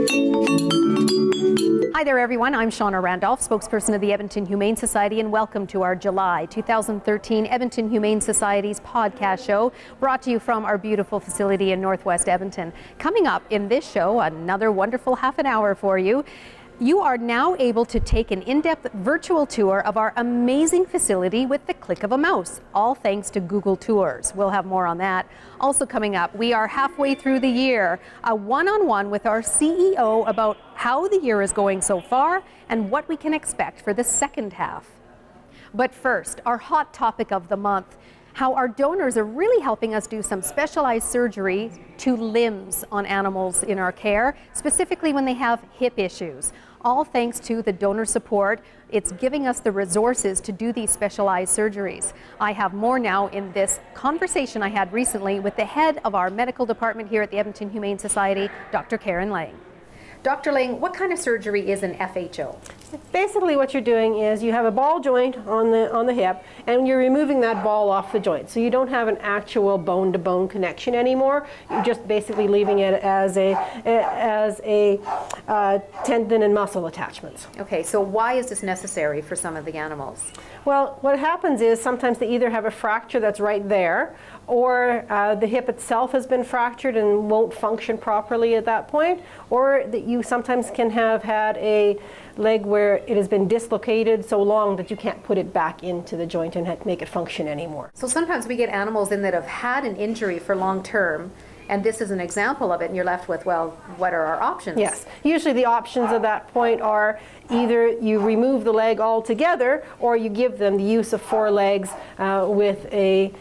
Hi there everyone, I'm Shauna Randolph, spokesperson of the Edmonton Humane Society, and welcome to our July 2013 Edmonton Humane Society's podcast show, brought to you from our beautiful facility in Northwest Edmonton. Coming up in this show, another wonderful half an hour for you. You are now able to take an in-depth virtual tour of our amazing facility with the click of a mouse, all thanks to Google Tours. We'll have more on that. Also coming up, we are halfway through the year, a one-on-one with our CEO about how the year is going so far and what we can expect for the second half. But first, our hot topic of the month, how our donors are really helping us do some specialized surgery to limbs on animals in our care, specifically when they have hip issues. All thanks to the donor support. It's giving us the resources to do these specialized surgeries. I have more now in this conversation I had recently with the head of our medical department here at the Edmonton Humane Society, Dr. Karen Lang. Dr. Lang, what kind of surgery is an FHO? Basically what you're doing is you have a ball joint on the hip and you're removing that ball off the joint. So you don't have an actual bone-to-bone connection anymore. You're just basically leaving it as a tendon and muscle attachments. Okay, so why is this necessary for some of the animals? Well, what happens is sometimes they either have a fracture that's right there, or the hip itself has been fractured and won't function properly at that point, or that you sometimes can have had a leg where it has been dislocated so long that you can't put it back into the joint and make it function anymore. So sometimes we get animals in that have had an injury for long term, and this is an example of it, and you're left with, well, what are our options? Yes. Usually the options at that point are either you remove the leg altogether or you give them the use of 4 legs with a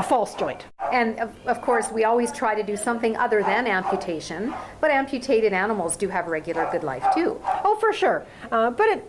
false joint. And of course, we always try to do something other than amputation, but amputated animals do have regular good life too. Oh, for sure.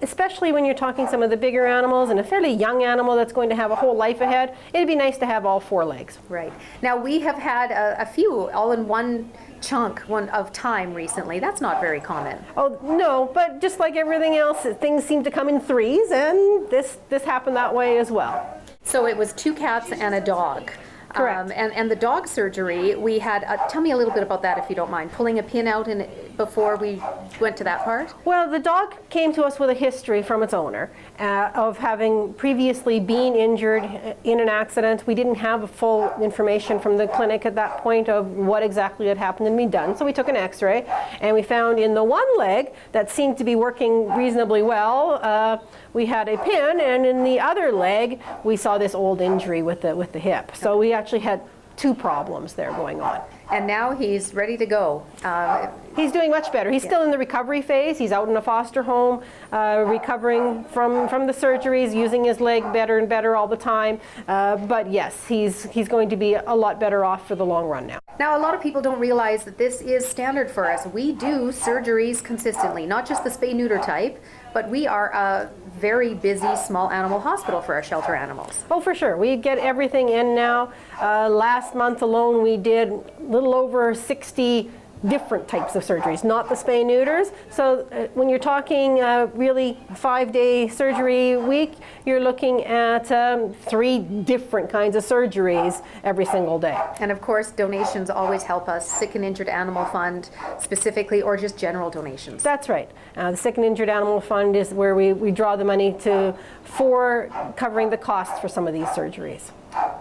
Especially when you're talking some of the bigger animals and a fairly young animal that's going to have a whole life ahead, it'd be nice to have all 4 legs. Right. Now, we have had a few all in one chunk of time recently. That's not very common. Oh, no, but just like everything else, things seem to come in threes, and this happened that way as well. So it was 2 cats and a dog. Correct. And the dog surgery, we had, tell me a little bit about that if you don't mind, pulling a pin out before we went to that part? Well, the dog came to us with a history from its owner of having previously been injured in an accident. We didn't have full information from the clinic at that point of what exactly had happened and been done, so we took an x-ray and we found in the one leg that seemed to be working reasonably well, we had a pin, and in the other leg we saw this old injury with the hip. So we actually had 2 problems there going on. And now he's ready to go. He's doing much better. He's still in the recovery phase. He's out in a foster home, recovering from the surgeries, using his leg better and better all the time. But yes, he's going to be a lot better off for the long run now. Now, a lot of people don't realize that this is standard for us. We do surgeries consistently, not just the spay-neuter type, but we are a very busy small animal hospital for our shelter animals. Oh, for sure. We get everything in now. Last month alone, we did a little over 60 different types of surgeries, not the spay-neuters. So when you're talking really 5-day surgery week, you're looking at 3 different kinds of surgeries every single day. And of course, donations always help us. Sick and Injured Animal Fund specifically, or just general donations. That's right. The Sick and Injured Animal Fund is where we draw the money for covering the costs for some of these surgeries.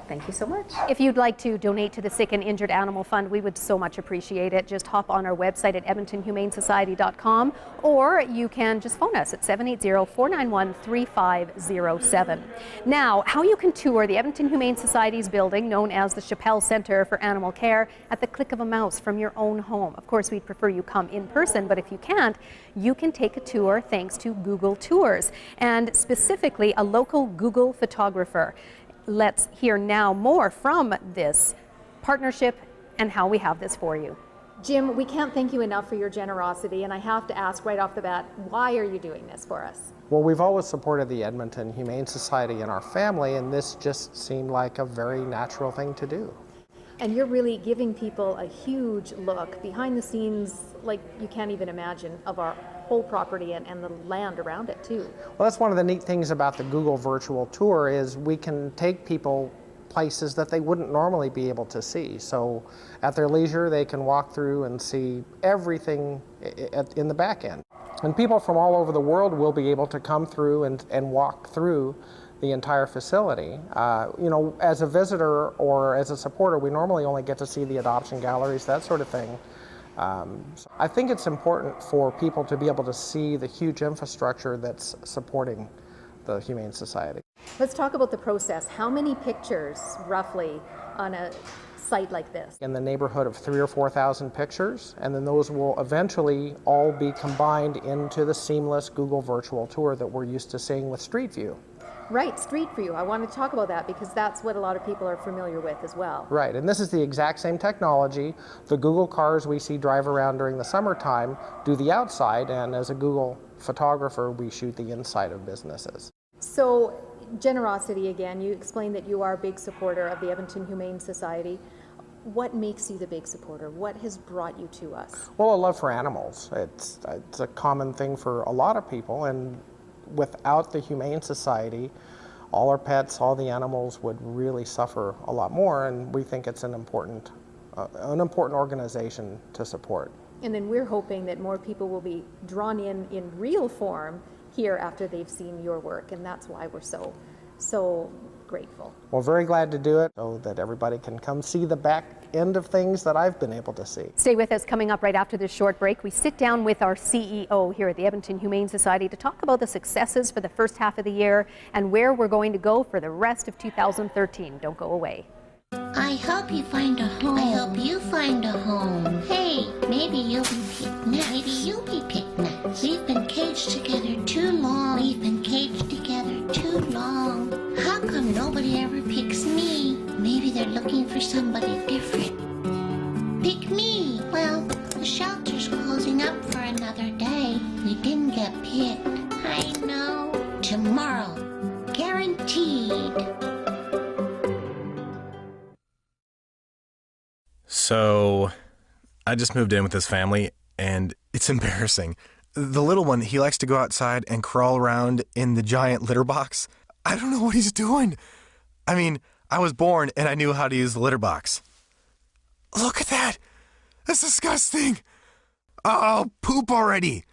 Thank you so much. If you'd like to donate to the Sick and Injured Animal Fund, we would so much appreciate it. Just hop on our website at edmontonhumanesociety.com, or you can just phone us at 780-491-3507. Now, how you can tour the Edmonton Humane Society's building, known as the Chappelle Center for Animal Care, at the click of a mouse from your own home. Of course, we'd prefer you come in person, but if you can't, you can take a tour thanks to Google Tours, and specifically a local Google photographer. Let's hear now more from this partnership and how we have this for you. Jim, we can't thank you enough for your generosity, and I have to ask right off the bat, why are you doing this for us? Well, we've always supported the Edmonton Humane Society and our family, and this just seemed like a very natural thing to do. And you're really giving people a huge look behind the scenes like you can't even imagine of our whole property and the land around it too. Well, that's one of the neat things about the Google virtual tour is we can take people places that they wouldn't normally be able to see. So at their leisure, they can walk through and see everything in the back end. And people from all over the world will be able to come through and walk through the entire facility. You know, as a visitor or as a supporter, we normally only get to see the adoption galleries, that sort of thing. So I think it's important for people to be able to see the huge infrastructure that's supporting the Humane Society. Let's talk about the process. How many pictures, roughly, on a site like this? In the neighborhood of 3,000 or 4,000 pictures, and then those will eventually all be combined into the seamless Google virtual tour that we're used to seeing with Street View. Right, Street View. I want to talk about that because that's what a lot of people are familiar with as well. Right, and this is the exact same technology. The Google cars we see drive around during the summertime do the outside, and as a Google photographer, we shoot the inside of businesses. So, generosity again, you explained that you are a big supporter of the Edmonton Humane Society. What makes you the big supporter? What has brought you to us? Well, a love for animals. It's a common thing for a lot of people, and without the Humane Society, all our pets, all the animals would really suffer a lot more, and we think it's an important organization to support. And then we're hoping that more people will be drawn in real form here after they've seen your work, and that's why we're so grateful. Well, very glad to do it so that everybody can come see the back end of things that I've been able to see. Stay with us. Coming up right after this short break, we sit down with our CEO here at the Edmonton Humane Society to talk about the successes for the first half of the year and where we're going to go for the rest of 2013. Don't go away. I hope you find a home. I hope you find a home. Hey, maybe you'll be picked next. Maybe you'll be picked next. We've been caged together too long. We've been caged together too long. How come nobody ever picks me? Maybe they're looking for somebody different. Pick me. Well, the shelter's closing up for another day. We didn't get picked. I know. Tomorrow. Guaranteed. So, I just moved in with this family, and it's embarrassing. The little one, he likes to go outside and crawl around in the giant litter box. I don't know what he's doing. I mean, I was born and I knew how to use the litter box. Look at that! That's disgusting! Oh, poop already!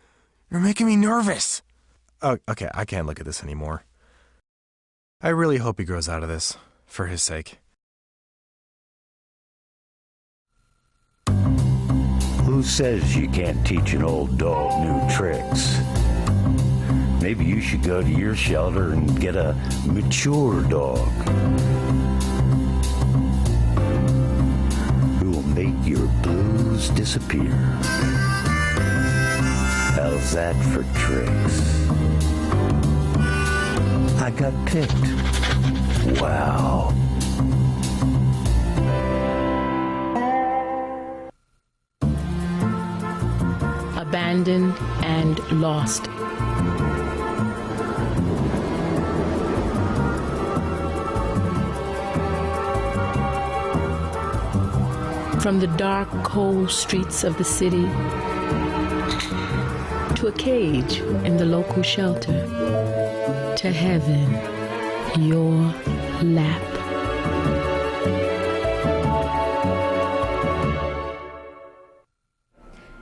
You're making me nervous. Oh, okay, I can't look at this anymore. I really hope he grows out of this, for his sake. Who says you can't teach an old dog new tricks? Maybe you should go to your shelter and get a mature dog who will make your blues disappear. How's that for tricks? I got picked. Wow. Abandoned and lost. From the dark, cold streets of the city to a cage in the local shelter, to heaven, your lap.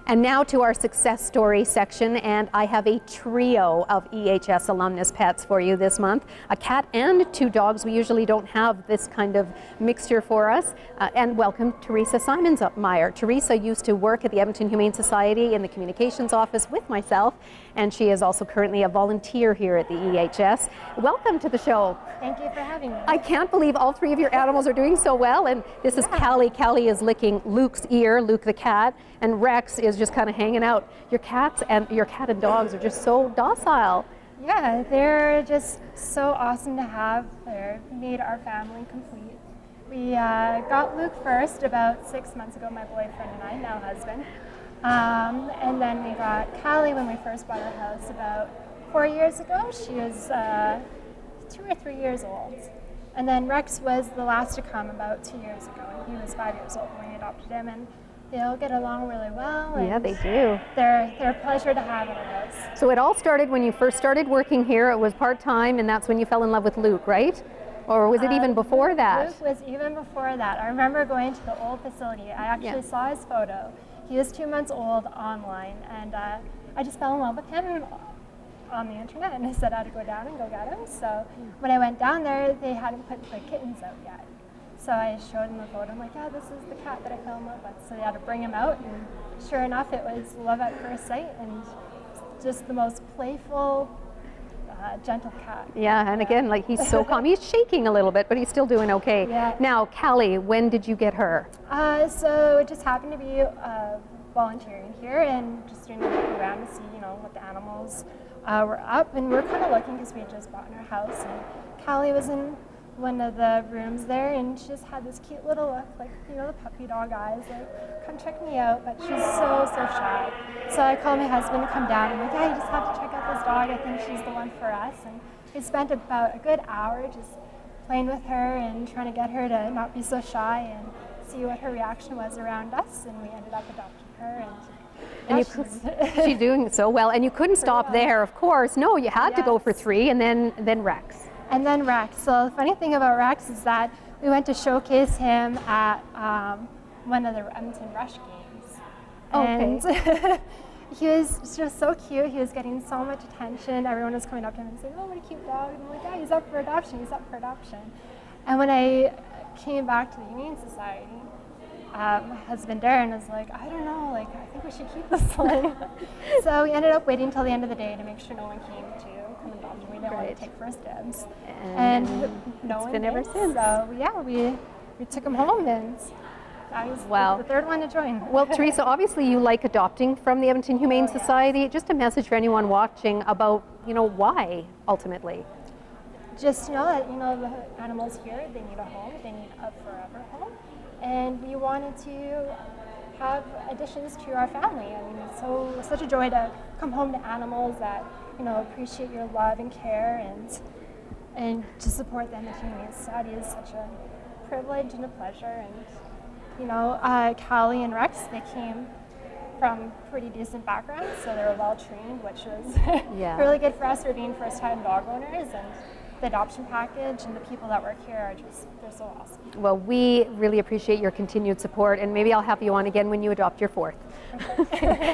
And now to our success story section, and I have a trio of EHS alumnus pets for you this month. A cat and 2 dogs. We usually don't have this kind of mixture for us. And welcome Teresa Simonsmeyer. Teresa used to work at the Edmonton Humane Society in the communications office with myself, and she is also currently a volunteer here at the EHS. Welcome to the show. Thank you for having me. I can't believe all 3 of your animals are doing so well, and this is Callie. Callie is licking Luke's ear, Luke the cat, and Rex is just kind of hanging out. Your cat and dogs are just so docile. Yeah, they're just so awesome to have. They've made our family complete. We got Luke first about 6 months ago, my boyfriend and I, now husband. And then we got Callie when we first bought our house about 4 years ago. She was 2 or 3 years old. And then Rex was the last to come about 2 years ago, and he was 5 years old when we adopted him. And they all get along really well. Yeah, they do. They're a pleasure to have in the house. So it all started when you first started working here. It was part-time, and that's when you fell in love with Luke, right? Or was it even before that? Luke was even before that. I remember going to the old facility. I actually saw his photo. He was 2 months old online, and I just fell in love with him on the internet, and I said I had to go down and go get him. So when I went down there, they hadn't put the kittens out yet. So I showed him the photo. I'm like, yeah, this is the cat that I fell in love with. So they had to bring him out, and sure enough, it was love at first sight, and just the most playful, gentle cat. Yeah, and again, like he's so calm. He's shaking a little bit, but he's still doing okay. Yeah. Now, Callie, when did you get her? So it just happened to be volunteering here and just doing a look around to see, what the animals were up. And we were kind of looking because we had just bought in our house. And Callie was in one of the rooms there, and she just had this cute little look, like, the puppy dog eyes, like, come check me out. But she's so shy. So I called my husband to come down. I'm like, yeah, you just have to check out this dog. I think she's the one for us. And we spent about a good hour just playing with her and trying to get her to not be so shy and see what her reaction was around us. And we ended up adopting her. And she's doing so well. And you couldn't stop there, of course. No, you had to go for 3, and then Rex. And then Rex. So the funny thing about Rex is that we went to showcase him at one of the Edmonton Rush games. And he was just so cute. He was getting so much attention. Everyone was coming up to him and saying, oh, what a cute dog. And I'm like, yeah, he's up for adoption. He's up for adoption. And when I came back to the Humane Society, my husband Darren was like, I don't know, I think we should keep this one. So we ended up waiting until the end of the day to make sure no one came to come and adopt him. We didn't want to take first dibs. And no one been ever since. So yeah, we took him home, and I was the third one to join. Well, Teresa, obviously you like adopting from the Edmonton Humane Society. Just a message for anyone watching about, why ultimately. Just know that, the animals here, they need a home. They need a forever home. And we wanted to have additions to our family. I mean, it's such a joy to come home to animals that, appreciate your love and care, and to support them at Humane Society is such a privilege and a pleasure. And, Callie and Rex, they came from pretty decent backgrounds, so they were well trained, which was really good for us for being first-time dog owners. And the adoption package and the people that work here are they're so awesome. Well, we really appreciate your continued support, and maybe I'll have you on again when you adopt your 4th.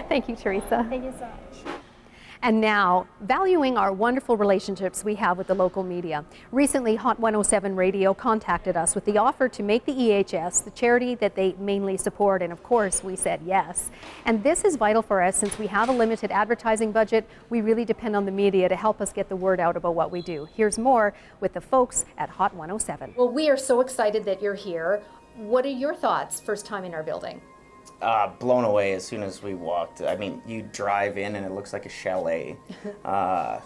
Thank you, Teresa. Thank you so much. And now, valuing our wonderful relationships we have with the local media. Recently, Hot 107 Radio contacted us with the offer to make the EHS the charity that they mainly support, and of course, we said yes. And this is vital for us since we have a limited advertising budget. We really depend on the media to help us get the word out about what we do. Here's more with the folks at Hot 107. Well, we are so excited that you're here. What are your thoughts first time in our building? Blown away as soon as we walked. I mean, you drive in and it looks like a chalet. Well,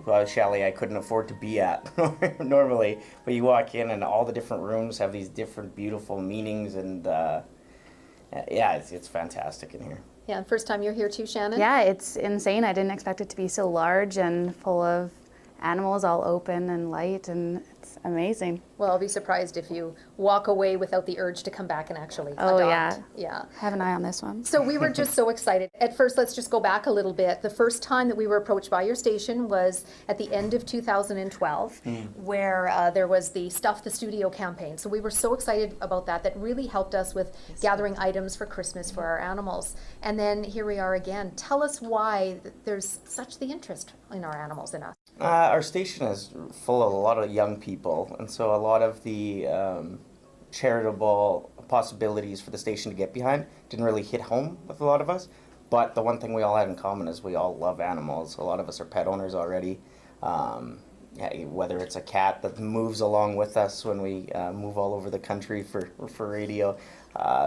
a chalet I couldn't afford to be at normally, but you walk in and all the different rooms have these different beautiful meanings, and it's fantastic in here. Yeah, and first time you're here too, Shannon? Yeah, it's insane. I didn't expect it to be so large and full of animals, all open and light, and it's amazing. Well, I'll be surprised if you walk away without the urge to come back and actually adopt. Oh, yeah. Yeah. Have an eye on this one. So we were just so excited. At first, let's just go back a little bit. The first time that we were approached by your station was at the end of 2012, where there was the Stuff the Studio campaign. So we were so excited about that. That really helped us with gathering items for Christmas for our animals. And then here we are again. Tell us why there's such the interest in our animals, in us. Our station is full of a lot of young people, and so a lot of the charitable possibilities for the station to get behind didn't really hit home with a lot of us. But the one thing we all had in common is we all love animals. A lot of us are pet owners already. Whether it's a cat that moves along with us when we move all over the country for radio,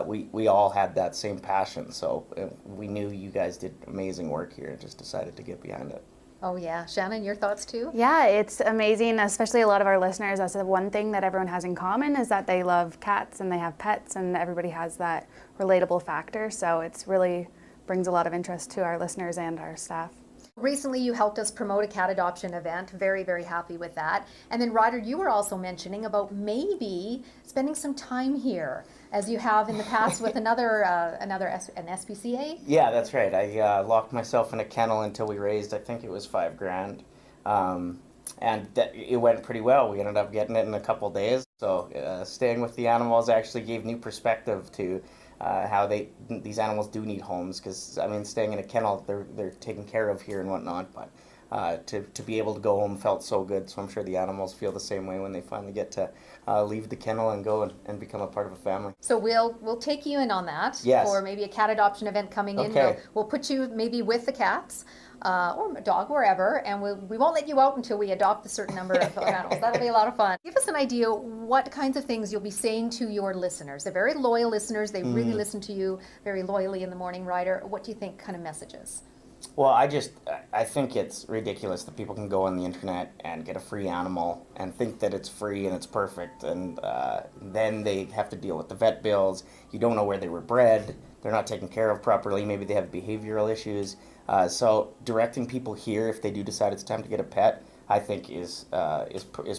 we all had that same passion. So we knew you guys did amazing work here and just decided to get behind it. Oh yeah. Shannon, your thoughts too? Yeah, it's amazing, especially a lot of our listeners. That's the one thing that everyone has in common is that they love cats and they have pets, and everybody has that relatable factor. So it's really brings a lot of interest to our listeners and our staff. Recently, you helped us promote a cat adoption event. Very, very happy with that. And then, Ryder, you were also mentioning about maybe spending some time here, as you have in the past with an SPCA. Yeah, that's right. I locked myself in a kennel until we raised, I think it was $5,000. And it went pretty well. We ended up getting it in a couple days. So staying with the animals actually gave new perspective to how these animals do need homes. Because I mean, staying in a kennel, they're taken care of here and whatnot. But to be able to go home felt so good. So I'm sure the animals feel the same way when they finally get to leave the kennel and go and become a part of a family. So we'll take you in on that for maybe a cat adoption event coming in. We'll put you maybe with the cats. Or a dog, wherever, and we won't let you out until we adopt a certain number of animals. That'll be a lot of fun. Give us an idea what kinds of things you'll be saying to your listeners. They're very loyal listeners. They really listen to you very loyally in the Morning Rider. What do you think kind of messages? Well, I think it's ridiculous that people can go on the internet and get a free animal and think that it's free and it's perfect, and then they have to deal with the vet bills. You don't know where they were bred. They're not taken care of properly. Maybe they have behavioral issues. So directing people here, if they do decide it's time to get a pet, I think is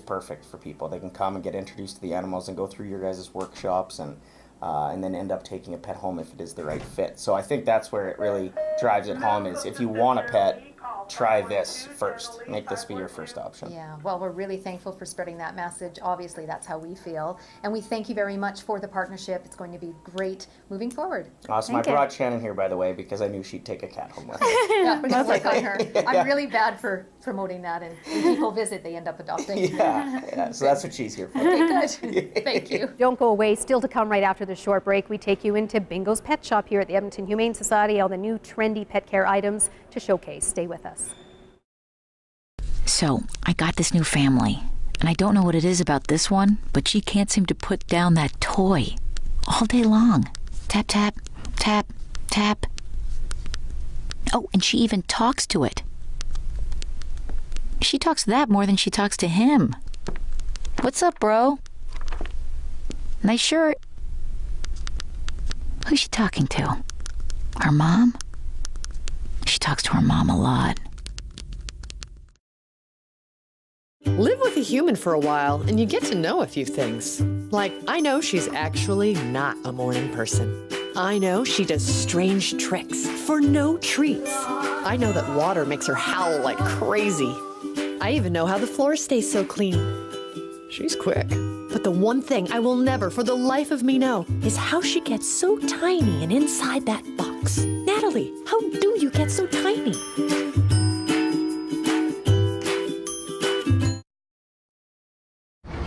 perfect for people. They can come and get introduced to the animals and go through your guys' workshops and then end up taking a pet home if it is the right fit. So I think that's where it really drives it home, is if you want a pet, try this first. Make this be your first option. Yeah, well, we're really thankful for spreading that message. Obviously, that's how we feel. And we thank you very much for the partnership. It's going to be great moving forward. Awesome. I brought Shannon here, by the way, because I knew she'd take a cat home with her. Yeah, we're going to work on her. I'm really bad for promoting that, and when people visit, they end up adopting. Yeah, so that's what she's here for. Okay, good. Thank you. Don't go away. Still to come right after the short break, we take you into Bingo's Pet Shop here at the Edmonton Humane Society, all the new trendy pet care items to showcase. Stay with us. So, I got this new family, and I don't know what it is about this one, but she can't seem to put down that toy all day long. Tap, tap, tap, tap. Oh, and she even talks to it. She talks to that more than she talks to him. What's up, bro? Nice shirt. Who's she talking to? Her mom? She talks to her mom a lot. Live with a human for a while and you get to know a few things. Like, I know she's actually not a morning person. I know she does strange tricks for no treats. I know that water makes her howl like crazy. I even know how the floor stays so clean. She's quick. But the one thing I will never for the life of me know is how she gets so tiny and inside that box. Natalie, how do you get so tiny?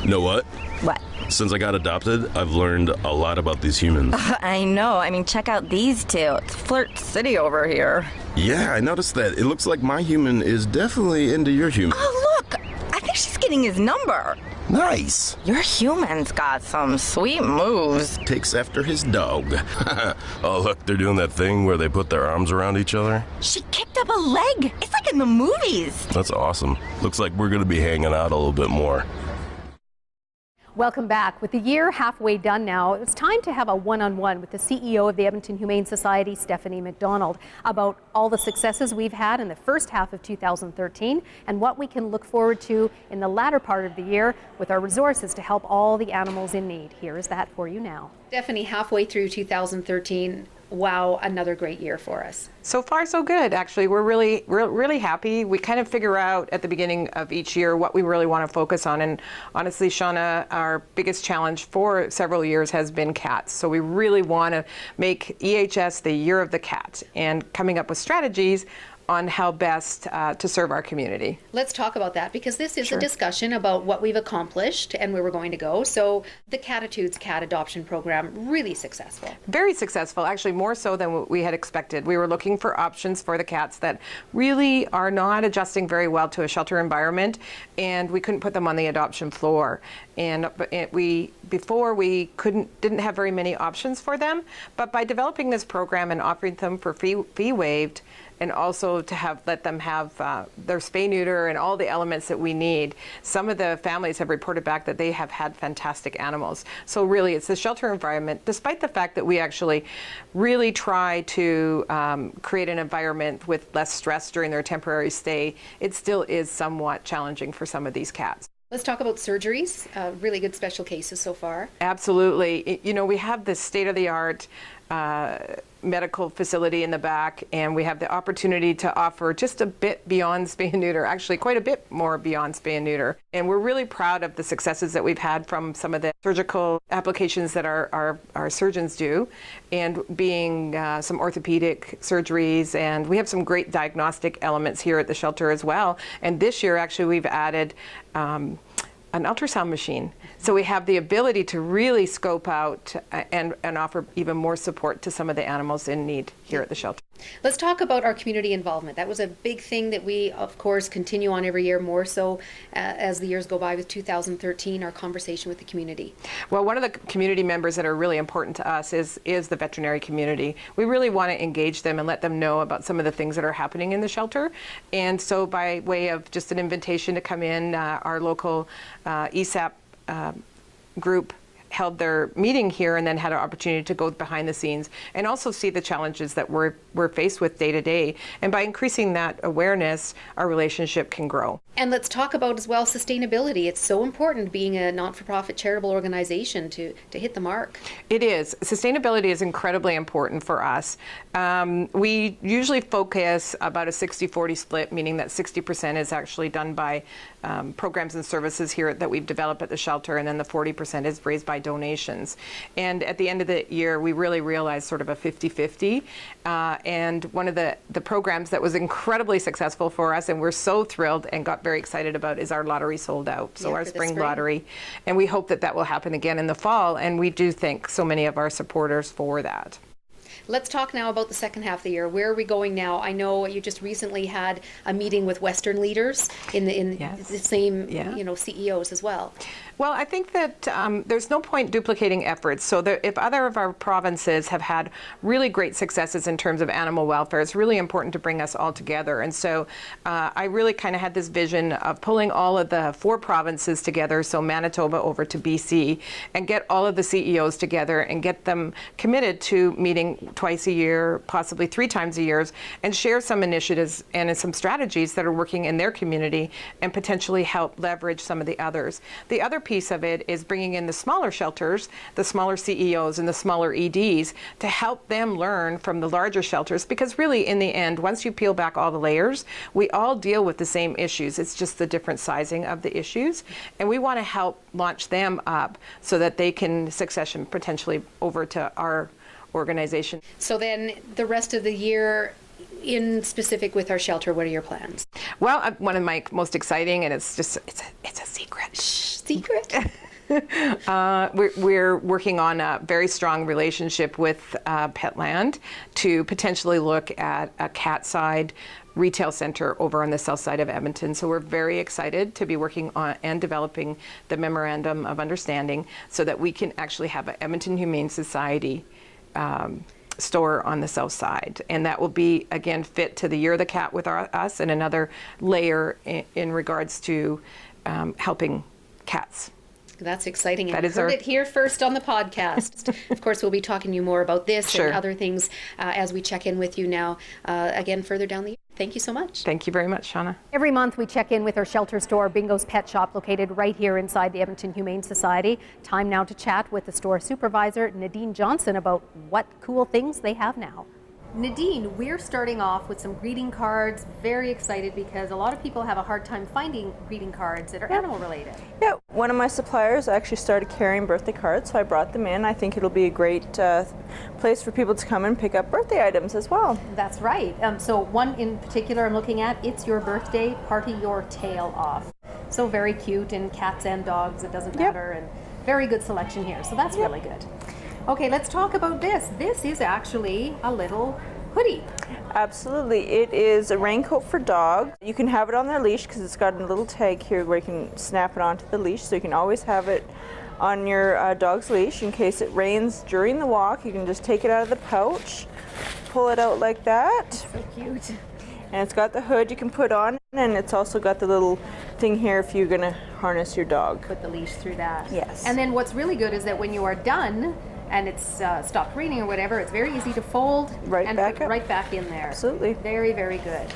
Know what? What? Since I got adopted, I've learned a lot about these humans. I know. I mean, check out these two. It's Flirt City over here. Yeah, I noticed that. It looks like my human is definitely into your human. Oh, look! I think she's getting his number. Nice. Your human's got some sweet moves. Takes after his dog. Oh, look, they're doing that thing where they put their arms around each other. She kicked up a leg. It's like in the movies. That's awesome. Looks like we're going to be hanging out a little bit more. Welcome back. With the year halfway done now, it's time to have a one-on-one with the CEO of the Edmonton Humane Society, Stephanie McDonald, about all the successes we've had in the first half of 2013 and what we can look forward to in the latter part of the year with our resources to help all the animals in need. Here is that for you now. Stephanie, halfway through 2013, wow, another great year for us. So far, so good. Actually, we're really happy. We kind of figure out at the beginning of each year what we really want to focus on. And honestly, Shauna, our biggest challenge for several years has been cats. So we really want to make EHS the year of the cat and coming up with strategies on how best to serve our community. Let's talk about that, because this is a discussion about what we've accomplished and where we're going to go. So the Catitudes cat adoption program, really successful. Very successful, actually more so than what we had expected. We were looking for options for the cats that really are not adjusting very well to a shelter environment, and we couldn't put them on the adoption floor. And before we didn't have very many options for them, but by developing this program and offering them for fee waived, and also to let them have their spay neuter and all the elements that we need. Some of the families have reported back that they have had fantastic animals. So really, it's the shelter environment, despite the fact that we actually really try to create an environment with less stress during their temporary stay, it still is somewhat challenging for some of these cats. Let's talk about surgeries, really good special cases so far. Absolutely. You know, we have this state-of-the-art medical facility in the back, and we have the opportunity to offer just a bit beyond spay and neuter, actually quite a bit more beyond spay and neuter. And we're really proud of the successes that we've had from some of the surgical applications that our surgeons do, and being some orthopedic surgeries, and we have some great diagnostic elements here at the shelter as well. And this year actually we've added an ultrasound machine. So we have the ability to really scope out and offer even more support to some of the animals in need here at the shelter. Let's talk about our community involvement. That was a big thing that we, of course, continue on every year, more so as the years go by. With 2013, our conversation with the community. Well, one of the community members that are really important to us is the veterinary community. We really want to engage them and let them know about some of the things that are happening in the shelter. And so by way of just an invitation to come in, our local ESAP group held their meeting here and then had an opportunity to go behind the scenes and also see the challenges that we're faced with day to day. And by increasing that awareness, our relationship can grow. And let's talk about as well sustainability. It's so important, being a not-for-profit charitable organization, to hit the mark. It is. Sustainability is incredibly important for us. We usually focus about a 60-40 split, meaning that 60% is actually done by programs and services here that we've developed at the shelter, and then the 40% is raised by donations. And at the end of the year, we really realized sort of a 50-50. And one of the programs that was incredibly successful for us, and we're so thrilled and got very excited about, is our lottery sold out. So our spring lottery. And we hope that will happen again in the fall. And we do thank so many of our supporters for that. Let's talk now about the second half of the year. Where are we going now? I know you just recently had a meeting with Western leaders in the same CEOs as well. Well, I think that there's no point duplicating efforts. So if other of our provinces have had really great successes in terms of animal welfare, it's really important to bring us all together. And so I really kind of had this vision of pulling all of the 4 provinces together, so Manitoba over to BC, and get all of the CEOs together and get them committed to meeting twice a year, possibly 3 times a year, and share some initiatives and some strategies that are working in their community and potentially help leverage some of the others. The other piece of it is bringing in the smaller shelters, the smaller CEOs and the smaller EDs, to help them learn from the larger shelters, because really in the end, once you peel back all the layers, we all deal with the same issues. It's just the different sizing of the issues, and we want to help launch them up so that they can succession potentially over to our organization. So then the rest of the year, in specific with our shelter, what are your plans? Well, one of my most exciting, and it's a secret. Shh, secret. We're working on a very strong relationship with Petland to potentially look at a cat side retail center over on the south side of Edmonton. So we're very excited to be working on and developing the memorandum of understanding so that we can actually have an Edmonton Humane Society store on the south side, and that will be again fit to the Year of the Cat with us, and another layer in regards to helping cats. That's exciting. And that is heard it here first on the podcast. Of course, we'll be talking to you more about this and other things as we check in with you now again further down the year. Thank you so much. Thank you very much, Shauna. Every month we check in with our shelter store, Bingo's Pet Shop, located right here inside the Edmonton Humane Society. Time now to chat with the store supervisor, Nadine Johnson, about what cool things they have now. Nadine, we're starting off with some greeting cards. Very excited because a lot of people have a hard time finding greeting cards that are animal related. Yeah, one of my suppliers actually started carrying birthday cards, so I brought them in. I think it'll be a great place for people to come and pick up birthday items as well. That's right. So one in particular I'm looking at, It's Your Birthday, Party Your Tail Off. So very cute, and cats and dogs, it doesn't matter, and very good selection here. So that's really good. Okay, let's talk about this. This is actually a little hoodie. Absolutely. It is a raincoat for dogs. You can have it on their leash because it's got a little tag here where you can snap it onto the leash, so you can always have it on your dog's leash in case it rains during the walk. You can just take it out of the pouch, pull it out like that. So cute. And it's got the hood you can put on, and it's also got the little thing here if you're going to harness your dog. Put the leash through that. Yes. And then what's really good is that when you are done, and it's stopped raining or whatever, it's very easy to fold and put right back in there. Absolutely. Very, very good.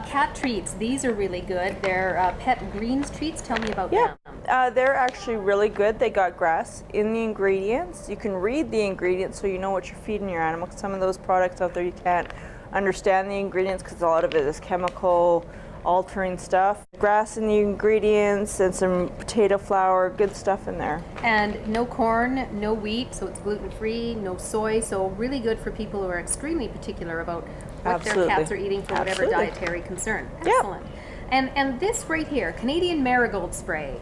Cat treats, these are really good. They're Pet Greens treats. Tell me about them. They're actually really good. They got grass in the ingredients. You can read the ingredients so you know what you're feeding your animal. Some of those products out there you can't understand the ingredients because a lot of it is chemical altering stuff. Grass in the ingredients and some potato flour, good stuff in there. And no corn, no wheat, so it's gluten-free, no soy, so really good for people who are extremely particular about what their cats are eating for whatever dietary concern. Excellent. And this right here, Canadian Marigold Spray.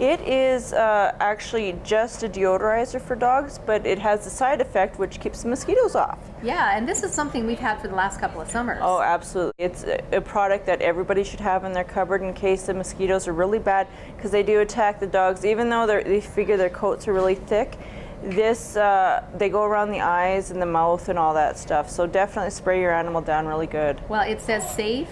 It is actually just a deodorizer for dogs, but it has a side effect which keeps the mosquitoes off. Yeah, and this is something we've had for the last couple of summers. Oh, absolutely. It's a product that everybody should have in their cupboard in case the mosquitoes are really bad, because they do attack the dogs, even though they figure their coats are really thick. This, they go around the eyes and the mouth and all that stuff, so definitely spray your animal down really good. Well, it says safe,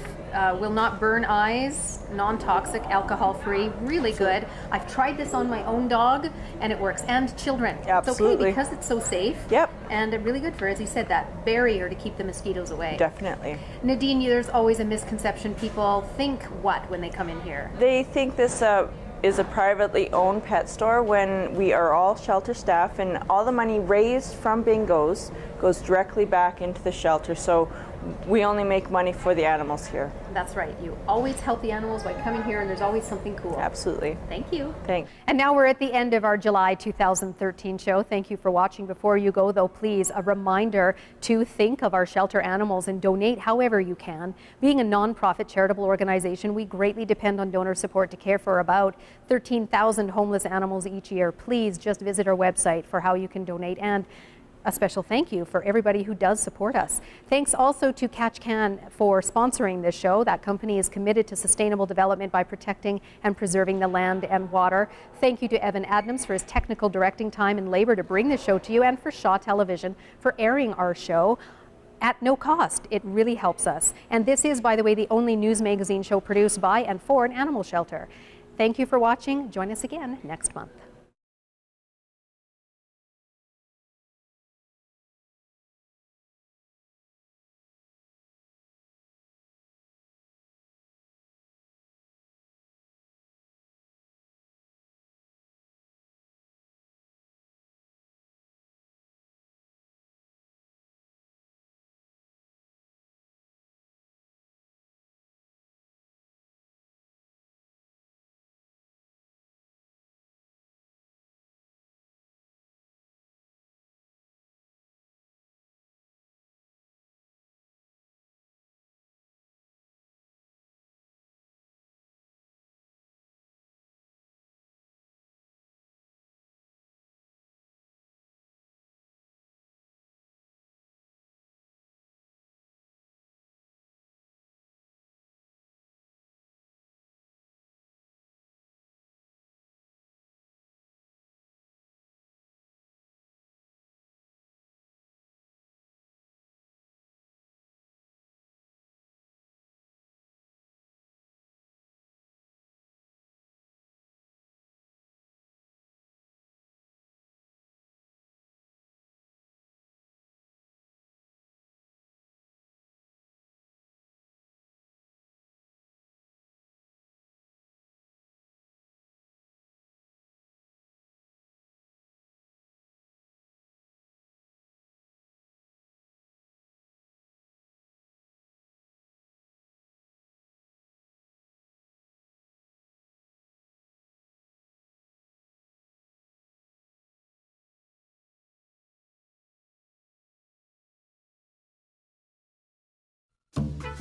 will not burn eyes, non-toxic, alcohol-free, really good. I've tried this on my own dog and it works, and children. Absolutely. It's okay because it's so safe. Yep. And really good for, as you said, that barrier to keep the mosquitoes away. Definitely. Nadine, there's always a misconception. People think what when they come in here? They think this is a privately owned pet store when we are all shelter staff, and all the money raised from bingos goes directly back into the shelter. So we only make money for the animals here. That's right. You always help the animals by coming here, and there's always something cool. Absolutely. Thank you. Thanks. And now we're at the end of our July 2013 show. Thank you for watching. Before you go, though, please, a reminder to think of our shelter animals and donate however you can. Being a nonprofit charitable organization, we greatly depend on donor support to care for about 13,000 homeless animals each year. Please just visit our website for how you can donate, and a special thank you for everybody who does support us. Thanks also to Catch Can for sponsoring this show. That company is committed to sustainable development by protecting and preserving the land and water. Thank you to Evan Adams for his technical directing time and labor to bring this show to you, and for Shaw Television for airing our show at no cost. It really helps us. And this is, by the way, the only news magazine show produced by and for an animal shelter. Thank you for watching. Join us again next month.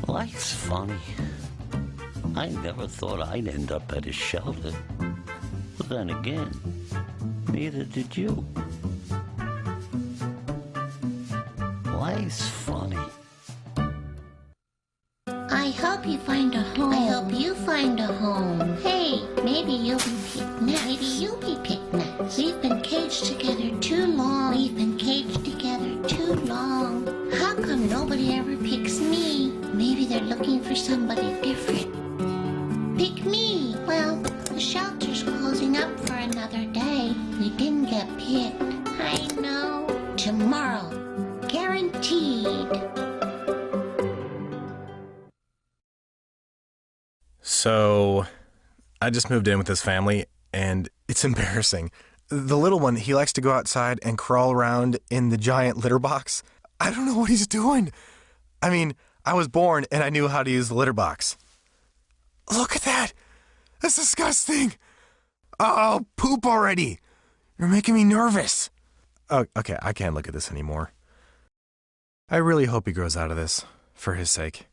Life's funny. I never thought I'd end up at a shelter. But then again, neither did you. Life's funny. I hope you find a home. I hope you find a home. Hey, maybe you'll be picked next. Maybe you'll be picked next. We've been caged together too long. We've been caged together too long. How come nobody ever picks me? Maybe they're looking for somebody different. Pick me. Well, the shelter's closing up for another day. We didn't get picked. I know. Tomorrow. Guaranteed. So, I just moved in with this family, and it's embarrassing. The little one, he likes to go outside and crawl around in the giant litter box. I don't know what he's doing. I mean, I was born and I knew how to use the litter box. Look at that! That's disgusting! Oh, poop already! You're making me nervous. Oh, okay, I can't look at this anymore. I really hope he grows out of this, for his sake.